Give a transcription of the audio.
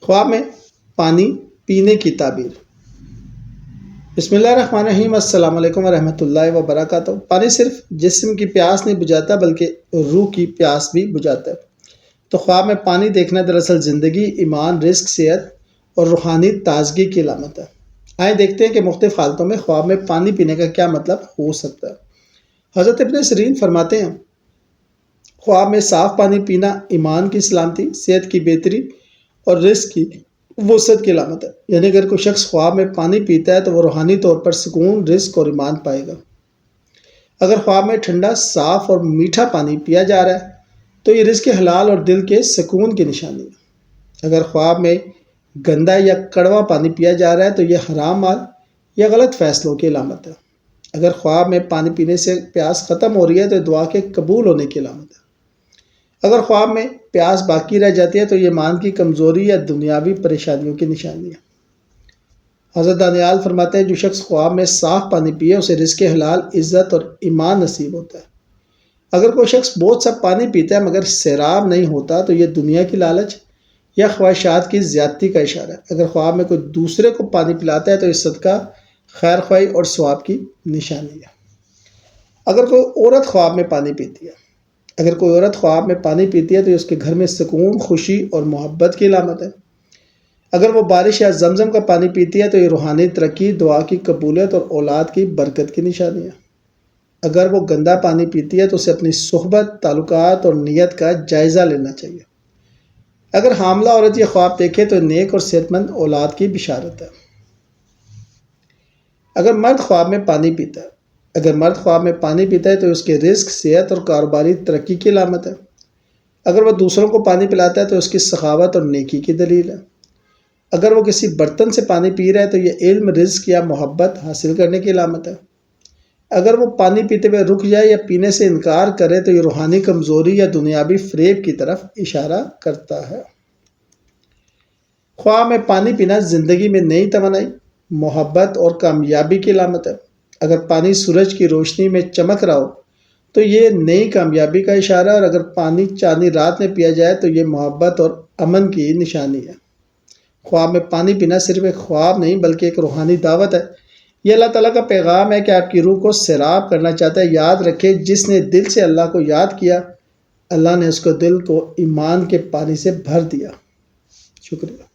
خواب میں پانی پینے کی تعبیر۔ بسم اللہ الرحمن الرحیم۔ السلام علیکم ورحمۃ اللہ وبرکاتہ۔ پانی صرف جسم کی پیاس نہیں بجھاتا بلکہ روح کی پیاس بھی بجھاتا ہے۔ تو خواب میں پانی دیکھنا دراصل زندگی، ایمان، رزق، صحت اور روحانی تازگی کی علامت ہے۔ آئیں دیکھتے ہیں کہ مختلف حالتوں میں خواب میں پانی پینے کا کیا مطلب ہو سکتا ہے۔ حضرت ابن سیرین فرماتے ہیں، خواب میں صاف پانی پینا ایمان کی سلامتی، صحت کی بہتری اور رزق کی وسعت کی علامت ہے۔ یعنی اگر کوئی شخص خواب میں پانی پیتا ہے تو وہ روحانی طور پر سکون، رزق اور ایمان پائے گا۔ اگر خواب میں ٹھنڈا، صاف اور میٹھا پانی پیا جا رہا ہے تو یہ رزق حلال اور دل کے سکون کی نشانی ہے۔ اگر خواب میں گندا یا کڑوا پانی پیا جا رہا ہے تو یہ حرام مال یا غلط فیصلوں کی علامت ہے۔ اگر خواب میں پانی پینے سے پیاس ختم ہو رہی ہے تو دعا کے قبول ہونے کی علامت ہے۔ اگر خواب میں پیاس باقی رہ جاتی ہے تو یہ ایمان کی کمزوری یا دنیاوی پریشانیوں کی نشانی ہے۔ حضرت دانیال فرماتے ہیں، جو شخص خواب میں صاف پانی پیے اسے رزق حلال، عزت اور ایمان نصیب ہوتا ہے۔ اگر کوئی شخص بہت سا پانی پیتا ہے مگر سیراب نہیں ہوتا تو یہ دنیا کی لالچ یا خواہشات کی زیادتی کا اشارہ ہے۔ اگر خواب میں کوئی دوسرے کو پانی پلاتا ہے تو یہ صدقہ، خیر خواہی اور ثواب کی نشانی ہے۔ اگر کوئی عورت خواب میں پانی پیتی ہے تو یہ اس کے گھر میں سکون، خوشی اور محبت کی علامت ہے۔ اگر وہ بارش یا زمزم کا پانی پیتی ہے تو یہ روحانی ترقی، دعا کی قبولیت اور اولاد کی برکت کی نشانی ہے۔ اگر وہ گندا پانی پیتی ہے تو اسے اپنی صحبت، تعلقات اور نیت کا جائزہ لینا چاہیے۔ اگر حاملہ عورت یہ خواب دیکھے تو نیک اور صحت مند اولاد کی بشارت ہے۔ اگر مرد خواب میں پانی پیتا ہے تو اس کے رزق، صحت اور کاروباری ترقی کی علامت ہے۔ اگر وہ دوسروں کو پانی پلاتا ہے تو اس کی سخاوت اور نیکی کی دلیل ہے۔ اگر وہ کسی برتن سے پانی پی رہا ہے تو یہ علم، رزق یا محبت حاصل کرنے کی علامت ہے۔ اگر وہ پانی پیتے ہوئے رک جائے یا پینے سے انکار کرے تو یہ روحانی کمزوری یا دنیاوی فریب کی طرف اشارہ کرتا ہے۔ خواب میں پانی پینا زندگی میں نئی توانائی، محبت اور کامیابی کی علامت ہے۔ اگر پانی سورج کی روشنی میں چمک رہا ہو تو یہ نئی کامیابی کا اشارہ ہے، اور اگر پانی چاندنی رات میں پیا جائے تو یہ محبت اور امن کی نشانی ہے۔ خواب میں پانی پینا صرف ایک خواب نہیں بلکہ ایک روحانی دعوت ہے۔ یہ اللہ تعالیٰ کا پیغام ہے کہ آپ کی روح کو سیراب کرنا چاہتا ہے۔ یاد رکھیں، جس نے دل سے اللہ کو یاد کیا، اللہ نے اس کو دل کو ایمان کے پانی سے بھر دیا۔ شکریہ۔